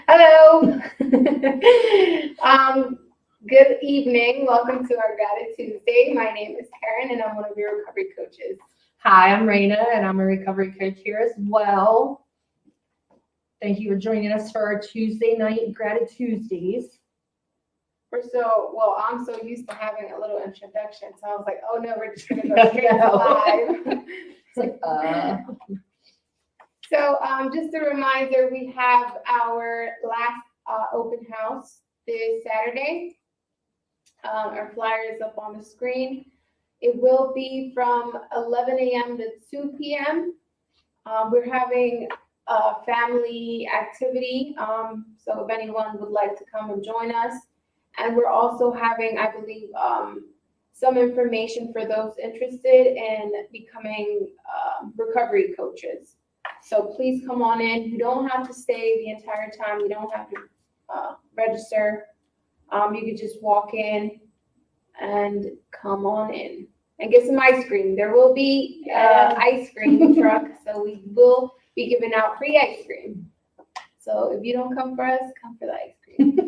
Hello. Good evening. Welcome to our Gratitude Tuesday. My name is Karen, and I'm one of your recovery coaches. Hi, I'm Raina, and I'm a recovery coach here as well. Thank you for joining us for our Tuesday night Gratitude Tuesdays. I'm so used to having a little introduction, so I was like, oh no, we're just gonna go straight to live. It's like, So just a reminder, we have our last open house this Saturday. Our flyer is up on the screen. It will be from 11 a.m. to 2 p.m. We're having a family activity, so if anyone would like to come and join us. And we're also having, I believe, some information for those interested in becoming recovery coaches. So please come on in. You don't have to stay the entire time. You don't have to register. You could just walk in and come on in and get some ice cream. There will be ice cream truck, so we will be giving out free ice cream. So if you don't come for us, come for the ice cream.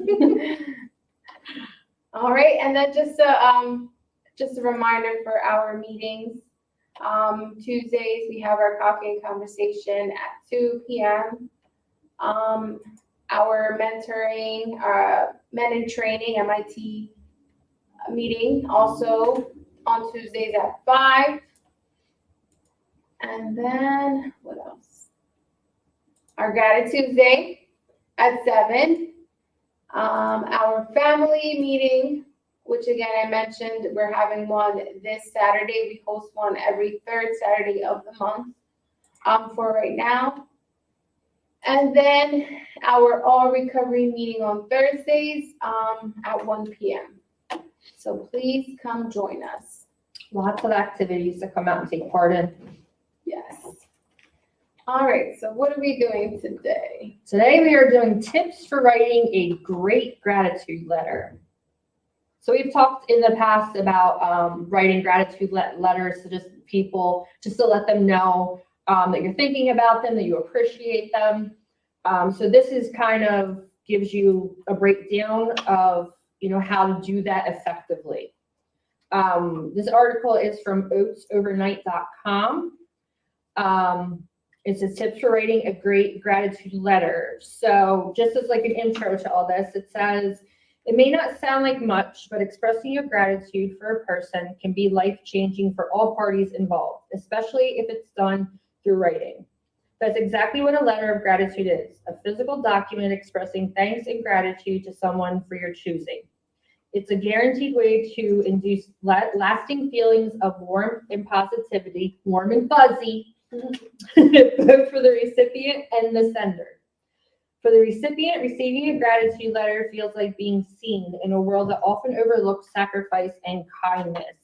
All right, and then just a reminder for our meetings. Tuesdays we have our coffee and conversation at 2 p.m. Our mentoring, men in training, MIT meeting also on Tuesdays at 5. And then what else? Our Gratitude Tuesday at 7. Our family meeting, which again I mentioned, we're having one this Saturday. We host one every third Saturday of the month for right now. And then our all recovery meeting on Thursdays at 1 p.m. So please come join us. lots of activities to come out and take part in. Yes. All right, so what are we doing today? Today we are doing tips for writing a great gratitude letter. So we've talked in the past about writing gratitude letters to just people, just to let them know that you're thinking about them, that you appreciate them. So this is kind of gives you a breakdown of how to do that effectively. This article is from oatsovernight.com. It says tips for writing a great gratitude letter. So just as like an intro to all this, it says, it may not sound like much, but expressing your gratitude for a person can be life-changing for all parties involved, especially if it's done through writing. That's exactly what a letter of gratitude is, a physical document expressing thanks and gratitude to someone for your choosing. It's a guaranteed way to induce lasting feelings of warmth and positivity, warm and fuzzy, both for the recipient and the sender. For the recipient, receiving a gratitude letter feels like being seen in a world that often overlooks sacrifice and kindness.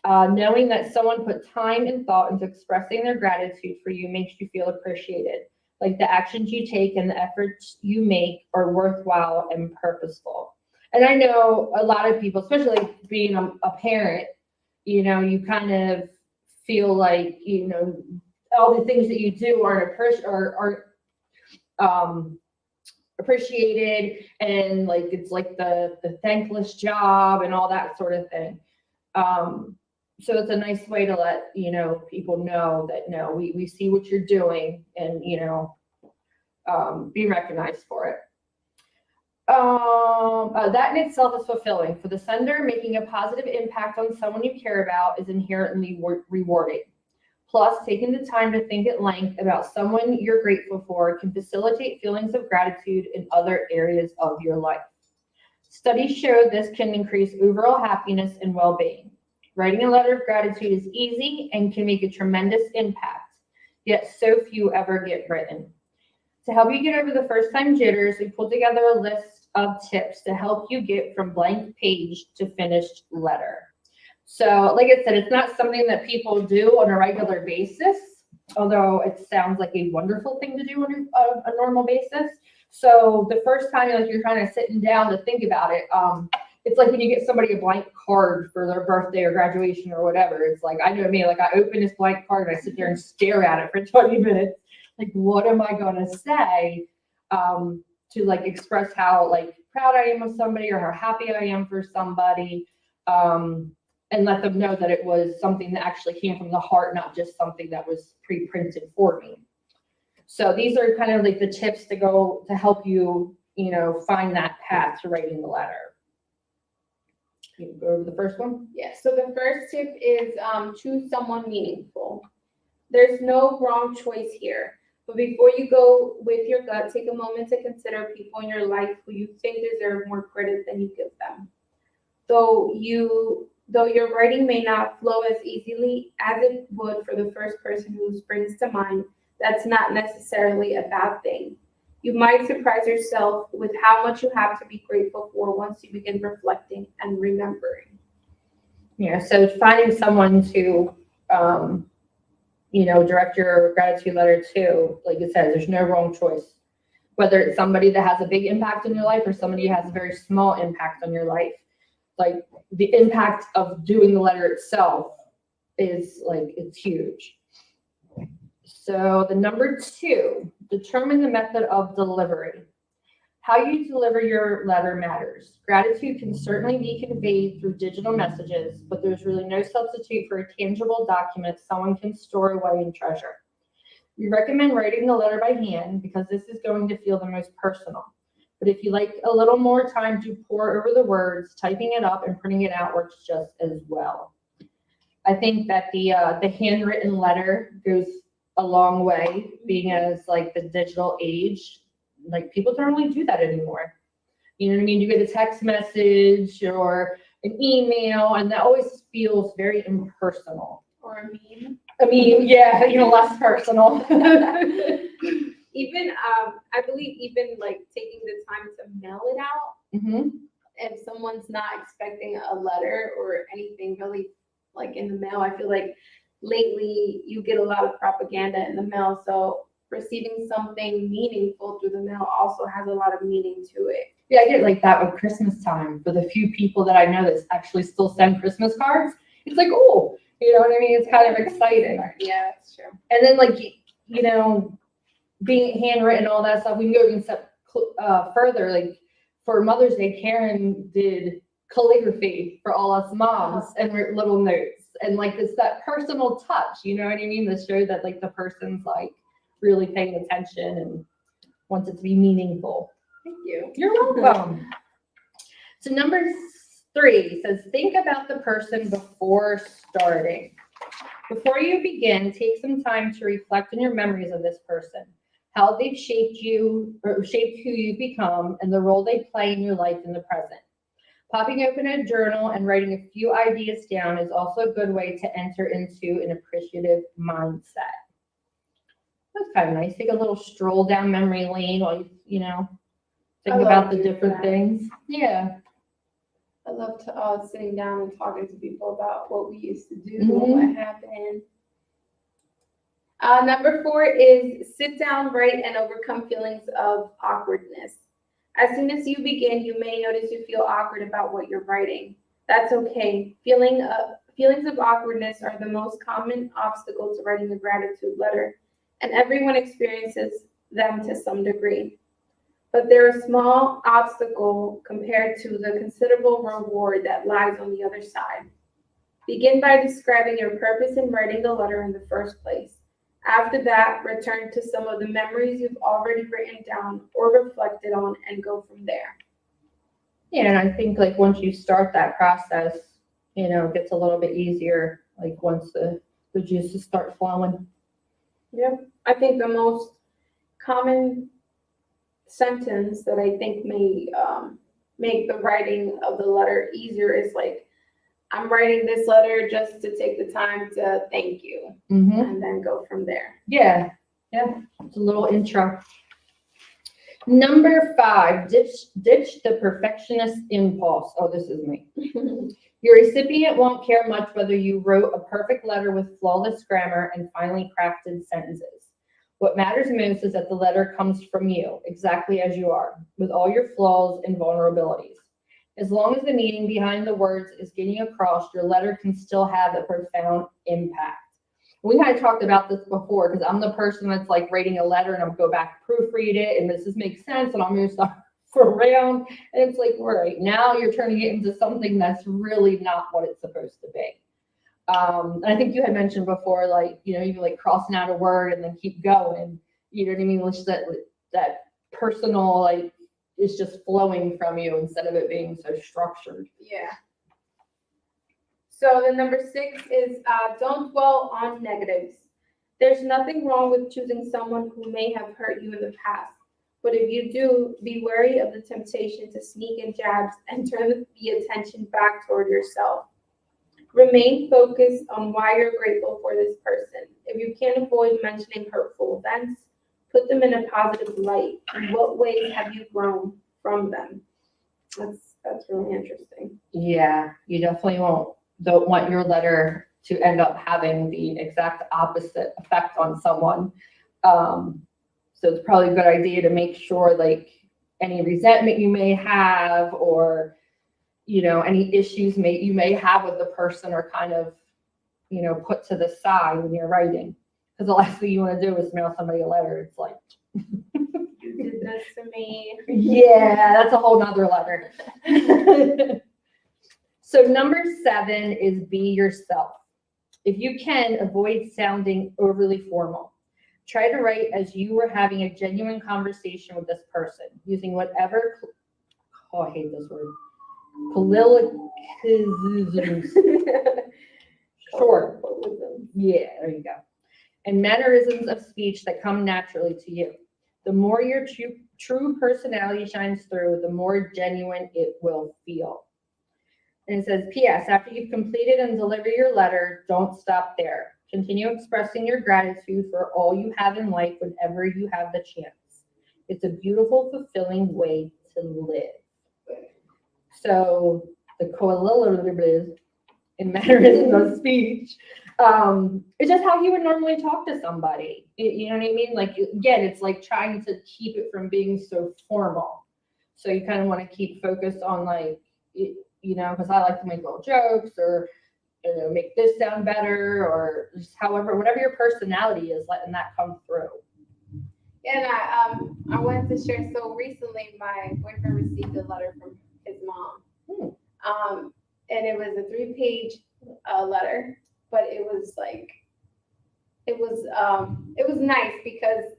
Knowing that someone put time and thought into expressing their gratitude for you makes you feel appreciated, like the actions you take and the efforts you make are worthwhile and purposeful. And I know a lot of people, especially being a parent, you kind of feel like, all the things that you do aren't appreciated, and like it's like the thankless job and all that sort of thing. So it's a nice way to let people know that no, we see what you're doing, and be recognized for it. That in itself is fulfilling. For the sender, making a positive impact on someone you care about is inherently rewarding. Plus, taking the time to think at length about someone you're grateful for can facilitate feelings of gratitude in other areas of your life. Studies show this can increase overall happiness and well-being. Writing a letter of gratitude is easy and can make a tremendous impact, yet so few ever get written. To help you get over the first-time jitters, we pulled together a list of tips to help you get from blank page to finished letter. So, like I said, it's not something that people do on a regular basis, although it sounds like a wonderful thing to do on a normal basis. So the first time you're kind of sitting down to think about it, it's like when you get somebody a blank card for their birthday or graduation or whatever. It's like, I know me, like I open this blank card and I sit there and stare at it for 20 minutes. Like, what am I going to say? to like express how like proud I am of somebody or how happy I am for somebody, and let them know that it was something that actually came from the heart, not just something that was pre-printed for me. So these are kind of like the tips to help you, find that path to writing the letter. You can go over the first one. Yes, so the first tip is choose someone meaningful. There's no wrong choice here. But before you go with your gut, take a moment to consider people in your life who you think deserve more credit than you give them. Though your writing may not flow as easily as it would for the first person who springs to mind, that's not necessarily a bad thing. You might surprise yourself with how much you have to be grateful for once you begin reflecting and remembering. Yeah, so finding someone to, direct your gratitude letter to, like it says, there's no wrong choice. Whether it's somebody that has a big impact on your life or somebody who has a very small impact on your life. Like the impact of doing the letter itself is like, it's huge. So the number 2, determine the method of delivery. How you deliver your letter matters. Gratitude can certainly be conveyed through digital messages, but there's really no substitute for a tangible document someone can store away and treasure. We recommend writing the letter by hand because this is going to feel the most personal. But if you like a little more time to pour over the words, typing it up and printing it out works just as well. I think that the handwritten letter goes a long way, being as like the digital age. Like people don't really do that anymore. You know what I mean? You get a text message or an email, and that always feels very impersonal. Or a meme. I mean, yeah, less personal. Even, I believe even like taking the time to mail it out, Mm-hmm. if someone's not expecting a letter or anything really like in the mail, I feel like lately you get a lot of propaganda in the mail. So receiving something meaningful through the mail also has a lot of meaning to it. Yeah, I get like that with Christmas time. For the few people that I know that actually still send Christmas cards, it's like, oh, you know what I mean? It's kind of exciting. Yeah, that's true. And then like, being handwritten, all that stuff, we can go even step further. Like for Mother's Day, Karen did calligraphy for all us moms and wrote little notes. And like it's that personal touch, you know what I mean? To show that like the person's like really paying attention and wants it to be meaningful. Thank you. You're welcome. So number 3 says, think about the person before starting. Before you begin, take some time to reflect on your memories of this person, how they've shaped you or shaped who you've become, and the role they play in your life in the present. Popping open a journal and writing a few ideas down is also a good way to enter into an appreciative mindset. That's kind of nice. Take a little stroll down memory lane while you think about the different things. Yeah. I love to sitting down and talking to people about what we used to do, Mhm. what happened. Number 4 is sit down, write, and overcome feelings of awkwardness. As soon as you begin, you may notice you feel awkward about what you're writing. That's okay. Feelings of awkwardness are the most common obstacle to writing a gratitude letter, and everyone experiences them to some degree. But they're a small obstacle compared to the considerable reward that lies on the other side. Begin by describing your purpose in writing the letter in the first place. After that, return to some of the memories you've already written down or reflected on and go from there. Yeah, and I think like once you start that process, it gets a little bit easier, like once the juices start flowing. Yeah, I think the most common sentence that I think may make the writing of the letter easier is like, I'm writing this letter just to take the time to thank you, Mm-hmm. and then go from there. Yeah, it's a little intro. Number 5, ditch the perfectionist impulse. Oh, this is me. Your recipient won't care much whether you wrote a perfect letter with flawless grammar and finely crafted sentences. What matters most is that the letter comes from you, exactly as you are, with all your flaws and vulnerabilities. As long as the meaning behind the words is getting across, your letter can still have a profound impact. We kind of talked about this before because I'm the person that's like writing a letter and I'm go back proofread it and this makes sense and I'm going to start around and it's like, all right, now you're turning it into something that's really not what it's supposed to be. And I think you had mentioned before, like, you know, even like crossing out a word and then keep going. You know what I mean? Which that personal, like, is just flowing from you instead of it being so structured. Yeah. So the number 6 is don't dwell on negatives. There's nothing wrong with choosing someone who may have hurt you in the past. But if you do, be wary of the temptation to sneak in jabs and turn the attention back toward yourself. Remain focused on why you're grateful for this person. If you can't avoid mentioning hurtful events, put them in a positive light. In what ways have you grown from them? That's really interesting. Yeah, you definitely don't want your letter to end up having the exact opposite effect on someone. So it's probably a good idea to make sure, like, any resentment you may have or, you know, any issues you may have with the person are kind of, you know, put to the side when you're writing. Because the last thing you want to do is mail somebody a letter. It's like, You did this to me. yeah, that's a whole nother letter. So number 7 is be yourself. If you can, avoid sounding overly formal. Try to write as you were having a genuine conversation with this person, using whatever, I hate this word, colloquialisms. Sure. Yeah, there you go. And mannerisms of speech that come naturally to you. The more your true personality shines through, the more genuine it will feel. And it says, P.S. After you've completed and delivered your letter, don't stop there. Continue expressing your gratitude for all you have in life whenever you have the chance. It's a beautiful, fulfilling way to live. So the colloquialisms and mannerisms of speech, it's just how you would normally talk to somebody. You know what I mean? Like, again, it's like trying to keep it from being so formal. So you kind of want to keep focused on, like, you know, because I like to make little jokes or, you know, make this sound better or just whatever your personality is, letting that come through. And I wanted to share, so recently my boyfriend received a letter from his mom. And it was a 3-page letter, but it was nice because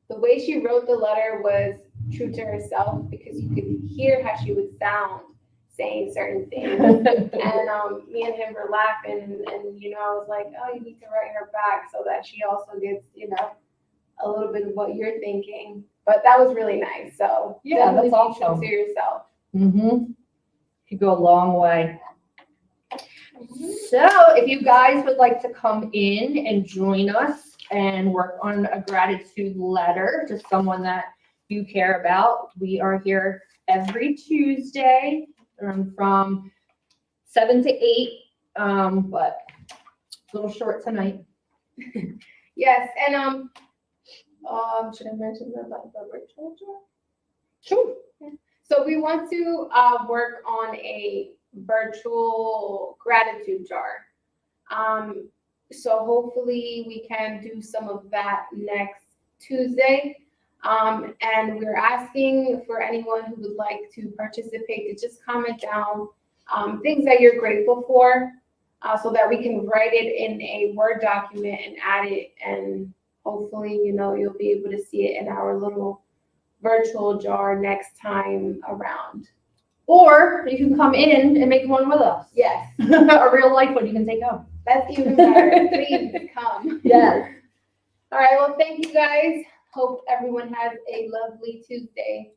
the way she wrote the letter was true to herself, because you could hear how she would sound saying certain things. And me and him were laughing, and you know, I was like, oh, you need to write her back so that she also gets, you know, a little bit of what you're thinking. But that was really nice. So yeah, that's awesome. True to yourself. You go a long way. So if you guys would like to come in and join us and work on a gratitude letter to someone that you care about, we are here every Tuesday from 7 to 8, but a little short tonight. Yes, and should I mention about the virtual jar? Sure. So we want to work on a virtual gratitude jar. So hopefully we can do some of that next Tuesday. And we're asking for anyone who would like to participate to just comment down things that you're grateful for, so that we can write it in a Word document and add it, and hopefully, you know, you'll be able to see it in our little virtual jar next time around. Or you can come in and make one with us. Yes. A real life one you can take home. That's even better. Please come. Yes. All right. Well, thank you guys. Hope everyone has a lovely Tuesday.